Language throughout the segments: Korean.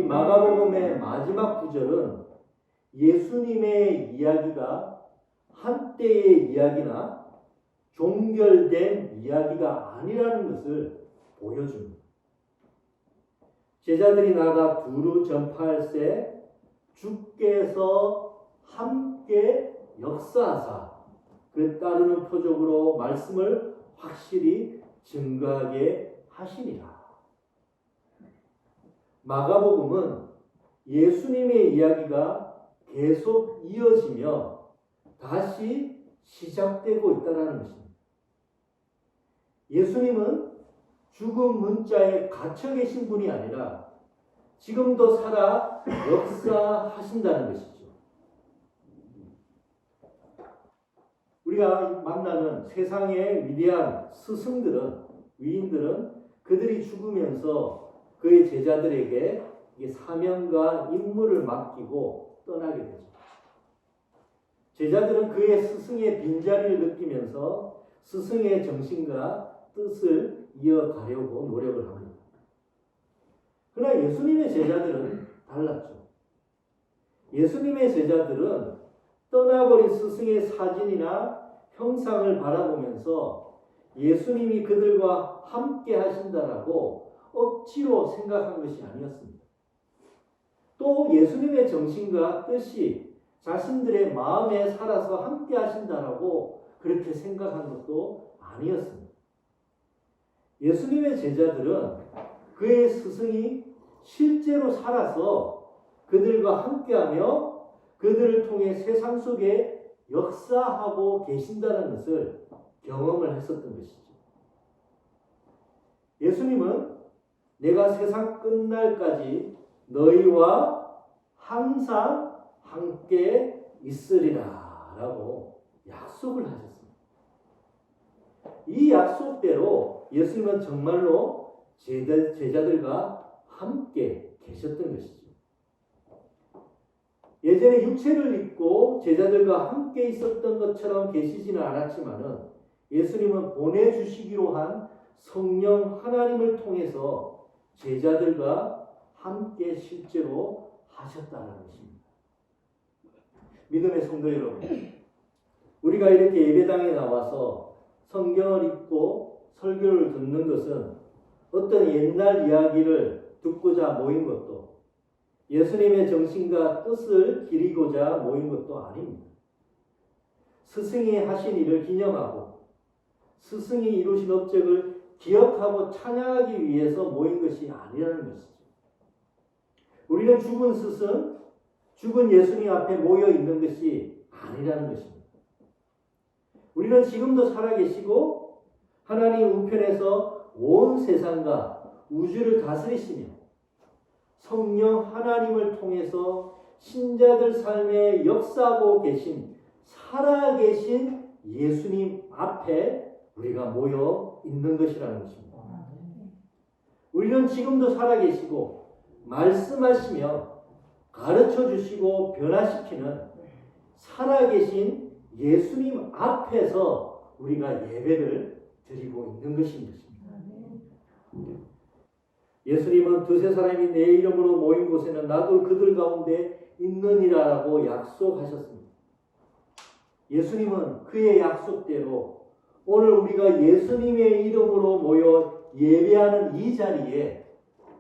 마가복음의 마지막 구절은 예수님의 이야기가 한때의 이야기나 종결된 이야기가 아니라는 것을 보여줍니다. 제자들이 나가 두루 전파할세 주께서 함께 역사하사 그 따르는 표적으로 말씀을 확실히 증거하게 하시니라. 마가복음은 예수님의 이야기가 계속 이어지며 다시 시작되고 있다는 것입니다. 예수님은 죽음 문자에 갇혀 계신 분이 아니라 지금도 살아 역사하신다는 것이죠. 우리가 만나는 세상의 위대한 스승들은, 위인들은 그들이 죽으면서 그의 제자들에게 사명과 임무를 맡기고 떠나게 되죠. 제자들은 그의 스승의 빈자리를 느끼면서 스승의 정신과 뜻을 이어가려고 노력을 합니다. 그러나 예수님의 제자들은 달랐죠. 예수님의 제자들은 떠나버린 스승의 사진이나 형상을 바라보면서 예수님이 그들과 함께 하신다라고 억지로 생각한 것이 아니었습니다. 또 예수님의 정신과 뜻이 자신들의 마음에 살아서 함께 하신다라고 그렇게 생각한 것도 아니었습니다. 예수님의 제자들은 그의 스승이 실제로 살아서 그들과 함께하며 그들을 통해 세상 속에 역사하고 계신다는 것을 경험을 했었던 것이죠. 예수님은 내가 세상 끝날까지 너희와 항상 함께 있으리라 라고 약속을 하셨습니다. 이 약속대로 예수님은 정말로 제자들과 함께 계셨던 것이죠. 예전에 육체를 입고 제자들과 함께 있었던 것처럼 계시지는 않았지만은 예수님은 보내주시기로 한 성령 하나님을 통해서 제자들과 함께 실제로 하셨다는 것입니다. 믿음의 성도 여러분, 우리가 이렇게 예배당에 나와서 성경을 읽고 설교를 듣는 것은 어떤 옛날 이야기를 듣고자 모인 것도 예수님의 정신과 뜻을 기리고자 모인 것도 아닙니다. 스승이 하신 일을 기념하고 스승이 이루신 업적을 기억하고 찬양하기 위해서 모인 것이 아니라는 것이죠. 우리는 죽은 스승, 죽은 예수님 앞에 모여 있는 것이 아니라는 것입니다. 우리는 지금도 살아계시고 하나님 우편에서 온 세상과 우주를 다스리시며 성령 하나님을 통해서 신자들 삶에 역사하고 계신 살아계신 예수님 앞에 우리가 모여 있는 것이라는 것입니다. 우리는 지금도 살아계시고 말씀하시며 가르쳐 주시고 변화시키는 살아계신 예수님 앞에서 우리가 예배를 드리고 있는 것인 것입니다. 예수님은 두세 사람이 내 이름으로 모인 곳에는 나도 그들 가운데 있느니라라고 약속하셨습니다. 예수님은 그의 약속대로 오늘 우리가 예수님의 이름으로 모여 예배하는 이 자리에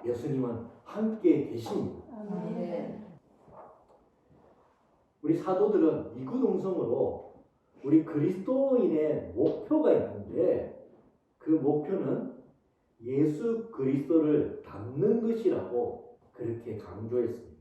예수님은 함께 계십니다. 우리 사도들은 이구동성으로 우리 그리스도인의 목표가 있는데 그 목표는 예수 그리스도를 닮는 것이라고 그렇게 강조했습니다.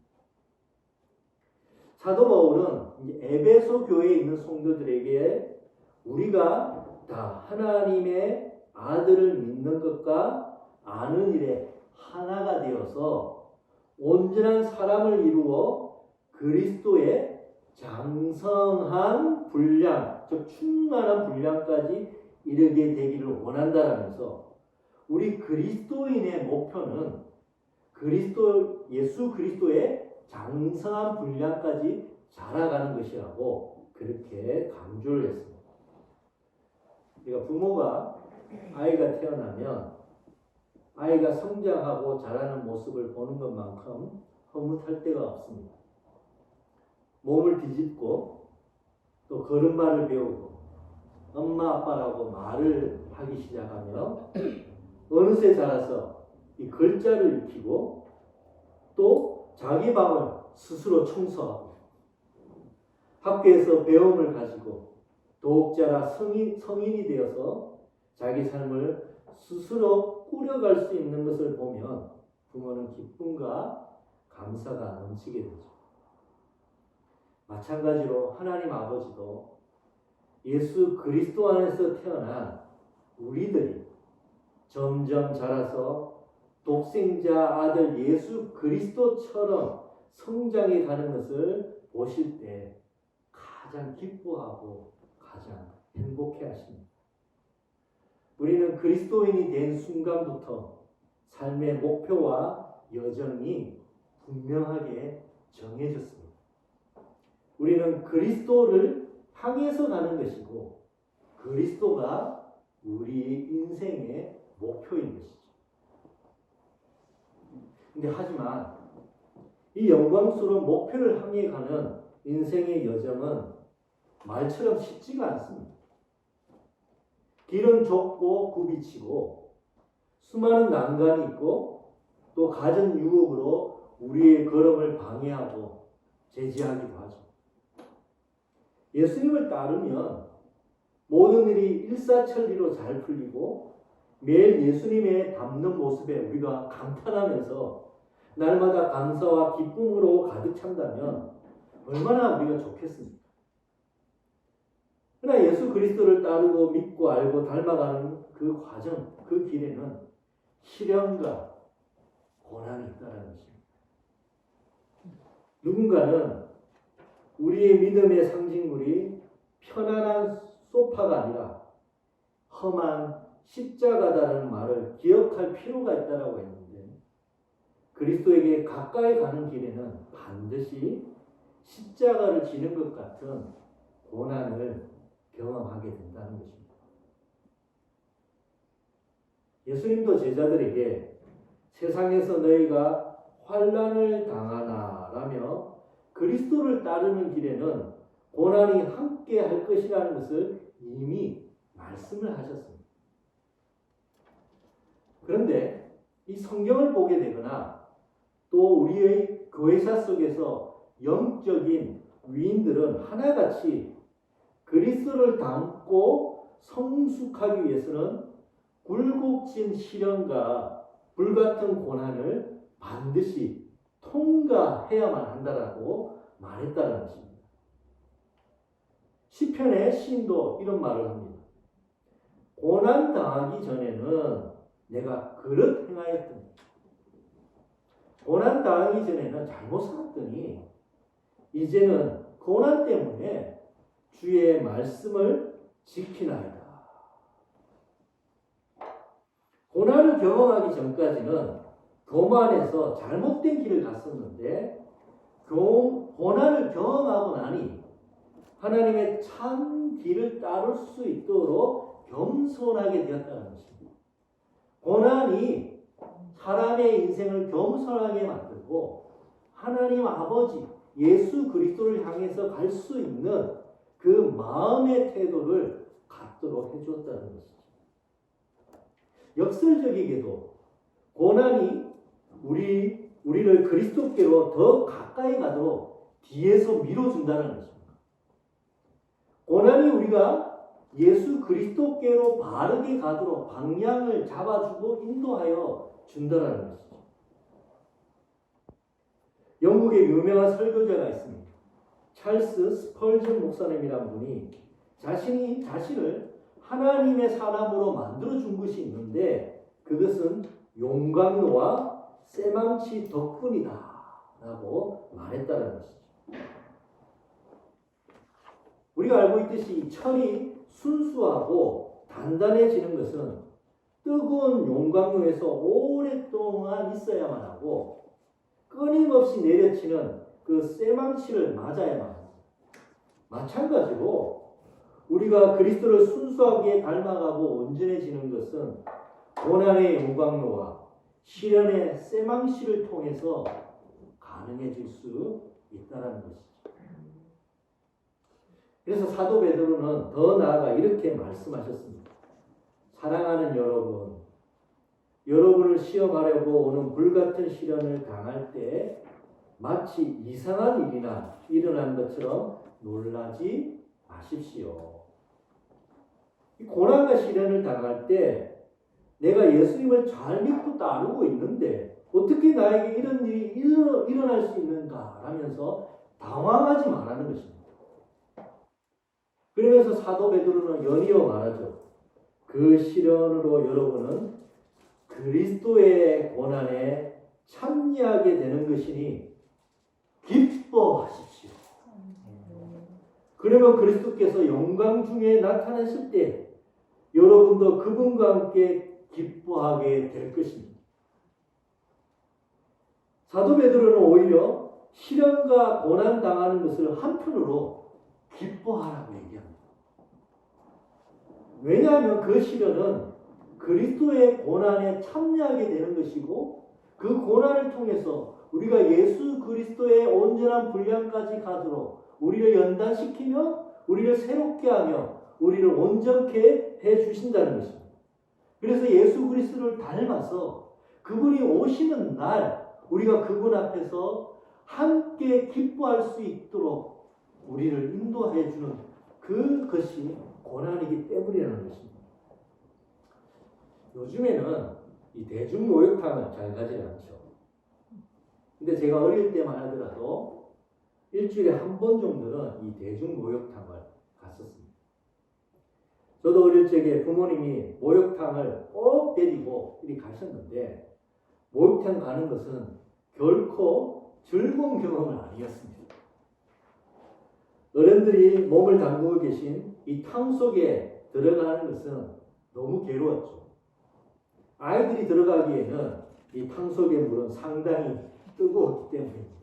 사도 바울은 에베소 교회에 있는 성도들에게 우리가 다 하나님의 아들을 믿는 것과 아는 일에 하나가 되어서 온전한 사람을 이루어 그리스도의 장성한 분량, 즉 충만한 분량까지 이르게 되기를 원한다라면서 우리 그리스도인의 목표는 예수 그리스도의 장성한 분량까지 자라가는 것이라고 그렇게 강조를 했습니다. 그러니까 부모가 아이가 태어나면 아이가 성장하고 자라는 모습을 보는 것만큼 허무할 데가 없습니다. 몸을 뒤집고 또 걸음마를 배우고 엄마 아빠라고 말을 하기 시작하며 어느새 자라서 이 글자를 익히고 또 자기 방을 스스로 청소하고 학교에서 배움을 가지고 도옥자라 성인이 되어서 자기 삶을 스스로 꾸려갈 수 있는 것을 보면 부모는 기쁨과 감사가 넘치게 되죠. 마찬가지로 하나님 아버지도 예수 그리스도 안에서 태어난 우리들이 점점 자라서 독생자 아들 예수 그리스도처럼 성장해 가는 것을 보실 때 가장 기뻐하고 가장 행복해 하십니다. 우리는 그리스도인이 된 순간부터 삶의 목표와 여정이 분명하게 정해졌습니다. 우리는 그리스도를 향해서 가는 것이고 그리스도가 우리 인생의 목표인 것이죠. 근데 하지만 이 영광스러운 목표를 향해 가는 인생의 여정은 말처럼 쉽지가 않습니다. 길은 좁고 굽이치고 수많은 난간이 있고 또 가진 유혹으로 우리의 걸음을 방해하고 제지하기도 하죠. 예수님을 따르면 모든 일이 일사천리로 잘 풀리고 매일 예수님의 닮는 모습에 우리가 감탄하면서 날마다 감사와 기쁨으로 가득 찬다면 얼마나 우리가 좋겠습니까? 그러나 예수 그리스도를 따르고 믿고 알고 닮아가는 그 과정, 그 길에는 시련과 고난이 있다는 것입니다. 누군가는 우리의 믿음의 상징물이 편안한 소파가 아니라 험한 십자가다라는 말을 기억할 필요가 있다고 했는데 그리스도에게 가까이 가는 길에는 반드시 십자가를 지는 것 같은 고난을 경험하게 된다는 것입니다. 예수님도 제자들에게 세상에서 너희가 환난을 당하나라며 그리스도를 따르는 길에는 고난이 함께 할 것이라는 것을 이미 말씀을 하셨습니다. 그런데 이 성경을 보게 되거나 또 우리의 교회사 속에서 영적인 위인들은 하나같이 그리스도를 닮고 성숙하기 위해서는 굴곡진 시련과 불같은 고난을 반드시 통과해야만 한다라고 말했다는 것입니다. 시편의 시인도 이런 말을 합니다. 고난 당하기 전에는 내가 그릇 행하였더니 고난 당하기 전에는 잘못 살았더니 이제는 고난 때문에 주의 말씀을 지키나이다. 고난을 경험하기 전까지는 교만해서 잘못된 길을 갔었는데 고난을 경험하고 나니 하나님의 참 길을 따를 수 있도록 겸손하게 되었다는 것입니다. 고난이 사람의 인생을 겸손하게 만들고 하나님 아버지 예수 그리스도를 향해서 갈 수 있는 그 마음의 태도를 갖도록 해주었다는 것이죠. 역설적이게도 고난이 우리를 그리스도께로 더 가까이 가도록 뒤에서 밀어준다는 것입니다. 고난이 우리가 예수 그리스도께로 바르게 가도록 방향을 잡아주고 인도하여 준다는 것이죠. 영국의 유명한 설교자가 있습니다. 찰스 스펄전 목사님이라는 분이 자신을 하나님의 사람으로 만들어준 것이 있는데 그것은 용광로와 쇠망치 덕분이다 라고 말했다는 것이죠. 우리가 알고 있듯이 철이 순수하고 단단해지는 것은 뜨거운 용광로에서 오랫동안 있어야만 하고 끊임없이 내려치는 그 쇠망치를 맞아야만 합니다. 마찬가지로 우리가 그리스도를 순수하게 닮아가고 온전해지는 것은 고난의 용광로와 시련의 쇠망치를 통해서 가능해질 수 있다는 것이죠. 그래서 사도 베드로는 더 나아가 이렇게 말씀하셨습니다. 사랑하는 여러분, 여러분을 시험하려고 오는 불같은 시련을 당할 때 마치 이상한 일이나 일어난 것처럼 놀라지 마십시오. 이 고난과 시련을 당할 때 내가 예수님을 잘 믿고 따르고 있는데 어떻게 나에게 이런 일이 일어날 수 있는가 하면서 당황하지 말라는 것입니다. 그러면서 사도 베드로는 연이어 말하죠. 그 시련으로 여러분은 그리스도의 고난에 참여하게 되는 것이니 기뻐하십시오. 그러면 그리스도께서 영광 중에 나타나실 때 여러분도 그분과 함께 기뻐하게 될 것입니다. 사도 베드로는 오히려 시련과 고난 당하는 것을 한편으로 기뻐하라고 얘기합니다. 왜냐하면 그 시련은 그리스도의 고난에 참여하게 되는 것이고 그 고난을 통해서 우리가 예수 그리스도의 온전한 분량까지 가도록 우리를 연단시키며 우리를 새롭게 하며 우리를 온전케 해주신다는 것입니다. 그래서 예수 그리스도를 닮아서 그분이 오시는 날 우리가 그분 앞에서 함께 기뻐할 수 있도록 우리를 인도해 주는 그것이 고난이기 때문이라는 것입니다. 요즘에는 이 대중 목욕탕을 잘 가지 않죠. 근데 제가 어릴 때만 하더라도 일주일에 한 번 정도는 이 대중 목욕탕을 갔었습니다. 저도 어릴 적에 부모님이 목욕탕을 꼭 데리고 이리 가셨는데 목욕탕 가는 것은 결코 즐거운 경험은 아니었습니다. 어른들이 몸을 담그고 계신 이 탕 속에 들어가는 것은 너무 괴로웠죠. 아이들이 들어가기에는 이 탕 속의 물은 상당히 뜨거웠기 때문입니다.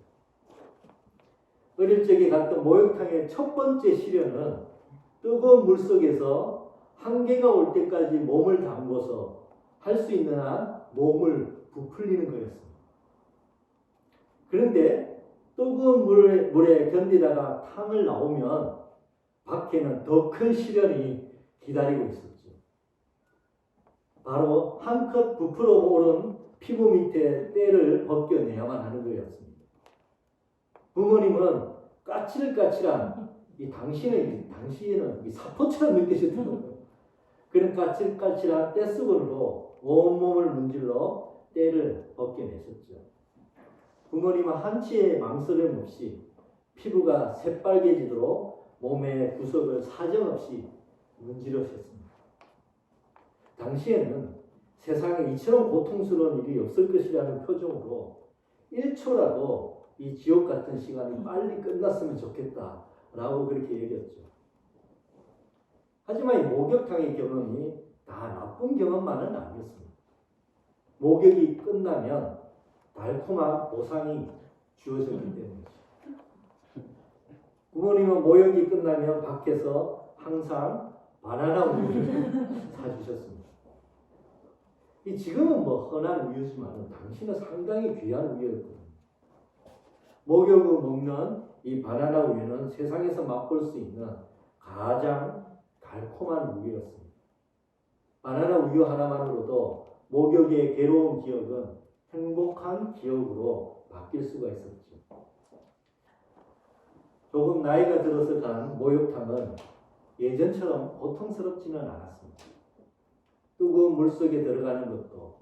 어릴 적에 갔던 목욕탕의 첫 번째 시련은 뜨거운 물 속에서 한계가 올 때까지 몸을 담궈서 할 수 있는 한 몸을 부풀리는 거였습니다. 그런데 뜨거운 물에 견디다가 탕을 나오면 밖에는 더 큰 시련이 기다리고 있었죠. 바로 한껏 부풀어 오른 피부 밑에 때를 벗겨내야만 하는 거였습니다. 부모님은 까칠까칠한 당시에는 이 사포처럼 느껴지더라고요. 그런 까칠까칠한 떼수건으로 온몸을 문질러 때를 벗겨내셨죠. 부모님은 한치의 망설임 없이 피부가 새빨개지도록 몸의 구석을 사정없이 문지르셨습니다. 당시에는 세상에 이처럼 고통스러운 일이 없을 것이라는 표정으로 1초라도 이 지옥 같은 시간이 빨리 끝났으면 좋겠다라고 그렇게 얘기했죠. 하지만 이 목욕탕의 경험이 다 나쁜 경험만은 아니었습니다. 목욕이 끝나면 달콤한 보상이 주어졌기 때문이죠. 부모님은 목욕이 끝나면 밖에서 항상 바나나 우유를 사주셨습니다. 지금은 뭐 흔한 우유지만 당시는 상당히 귀한 우유였거든요. 목욕 후 먹는 이 바나나 우유는 세상에서 맛볼 수 있는 가장 달콤한 우유였습니다. 바나나 우유 하나만으로도 목욕의 괴로운 기억은 행복한 기억으로 바뀔 수가 있었죠. 조금 나이가 들어서 간 목욕탕은 예전처럼 고통스럽지는 않았습니다. 뜨거운 물속에 들어가는 것도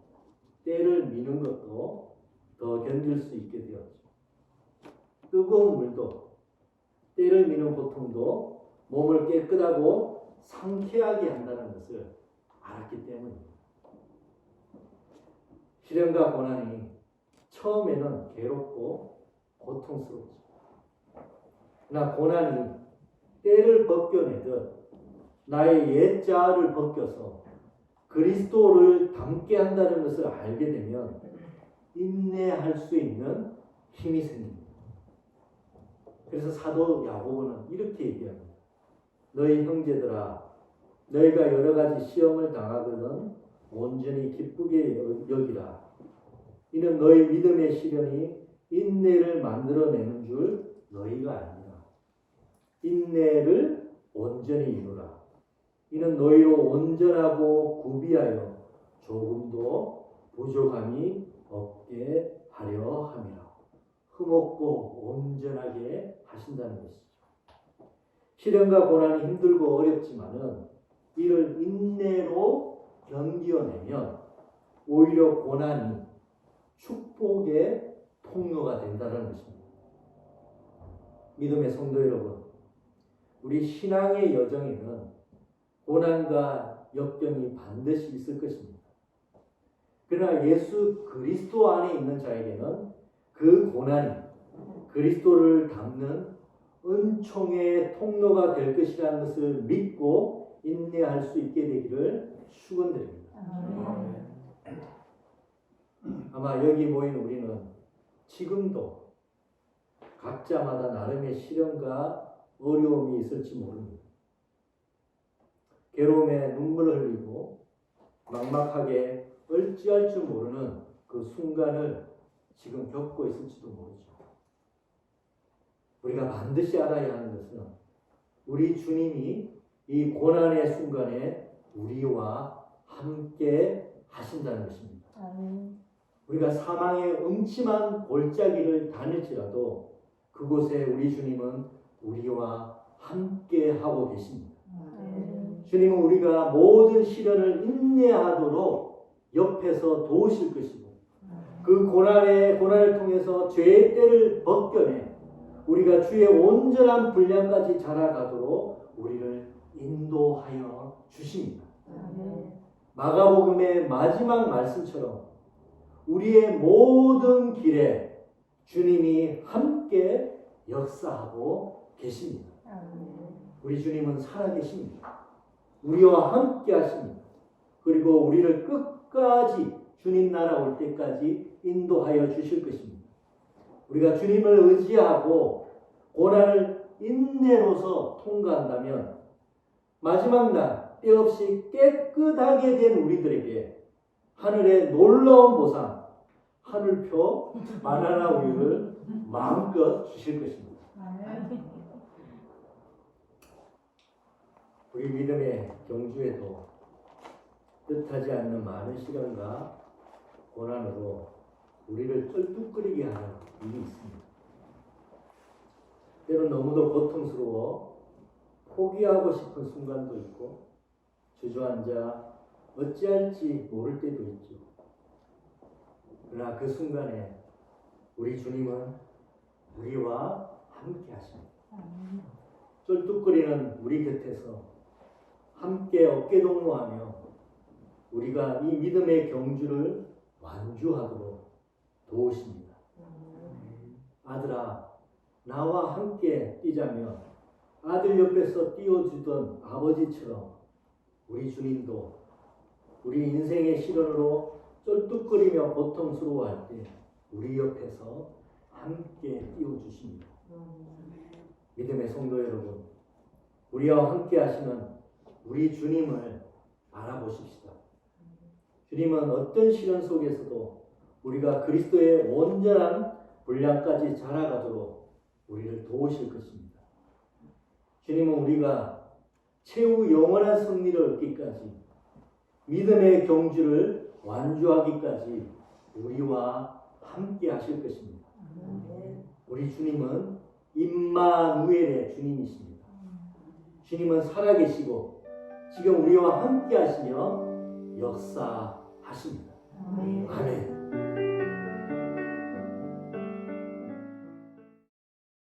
때를 미는 것도 더 견딜 수 있게 되었죠. 뜨거운 물도 때를 미는 고통도 몸을 깨끗하고 상쾌하게 한다는 것을 알았기 때문입니다. 시련과 고난이 처음에는 괴롭고 고통스럽죠. 그러나 고난이 때를 벗겨내듯 나의 옛 자아를 벗겨서 그리스도를 닮게 한다는 것을 알게 되면 인내할 수 있는 힘이 생깁니다. 그래서 사도 야고보는 이렇게 얘기합니다. 너희 형제들아, 너희가 여러 가지 시험을 당하거든 온전히 기쁘게 여기라. 이는 너희 믿음의 시련이 인내를 만들어내는 줄 너희가 아니라 인내를 온전히 이루라. 이는 너희로 온전하고 구비하여 조금도 부족함이 없게 하려 함이라. 흠없고 온전하게 하신다는 것이죠. 시련과 고난이 힘들고 어렵지만은 이를 인내로 견디어내면 오히려 고난이 축복의 통로가 된다는 것입니다. 믿음의 성도 여러분, 우리 신앙의 여정에는 고난과 역경이 반드시 있을 것입니다. 그러나 예수 그리스도 안에 있는 자에게는 그 고난이 그리스도를 닮는 은총의 통로가 될 것이라는 것을 믿고 인내할 수 있게 되기를 축원드립니다. 아마 여기 모인 우리는 지금도 각자마다 나름의 시련과 어려움이 있을지 모릅니다. 괴로움에 눈물을 흘리고 막막하게 어찌할 줄 모르는 그 순간을 지금 겪고 있을지도 모르죠. 우리가 반드시 알아야 하는 것은 우리 주님이 이 고난의 순간에 우리와 함께 하신다는 것입니다. 우리가 사망의 음침한 골짜기를 다닐지라도 그곳에 우리 주님은 우리와 함께 하고 계십니다. 주님은 우리가 모든 시련을 인내하도록 옆에서 도우실 것이고 그 고난을 통해서 죄의 때를 벗겨내 우리가 주의 온전한 분량까지 자라가도록 우리를 인도하여 주십니다. 마가복음의 마지막 말씀처럼 우리의 모든 길에 주님이 함께 역사하고 계십니다. 우리 주님은 살아계십니다. 우리와 함께 하십니다. 그리고 우리를 끝까지 주님 나라 올 때까지 인도하여 주실 것입니다. 우리가 주님을 의지하고 고난을 인내로서 통과한다면 마지막 날 때없이 깨끗하게 된 우리들에게 하늘의 놀라운 보상, 하늘표 바나나 우유를 마음껏 주실 것입니다. 우리 믿음의 경주에도 뜻하지 않는 많은 시련과 고난으로 우리를 쩔뚝거리게 하는 일이 있습니다. 때로는 너무도 고통스러워 포기하고 싶은 순간도 있고 주저앉아 어찌할지 모를 때도 있죠. 그러나 그 순간에 우리 주님은 우리와 함께 하십니다. 쩔뚝거리는 우리 곁에서 함께 어깨동무하며 우리가 이 믿음의 경주를 완주하도록 도우십니다. 아들아, 나와 함께 뛰자며 아들 옆에서 띄워주던 아버지처럼 우리 주님도 우리 인생의 시련으로 쩔뚝거리며 고통스러워할 때 우리 옆에서 함께 띄워주십니다. 믿음의 성도 여러분, 우리와 함께 하시는 우리 주님을 알아보십시다. 주님은 어떤 시련 속에서도 우리가 그리스도의 온전한 분량까지 자라가도록 우리를 도우실 것입니다. 주님은 우리가 최후 영원한 승리를 얻기까지 믿음의 경주를 완주하기까지 우리와 함께 하실 것입니다. 우리 주님은 임마누엘의 주님이십니다. 주님은 살아계시고 지금 우리와 함께 하시며 역사하십니다. 아멘.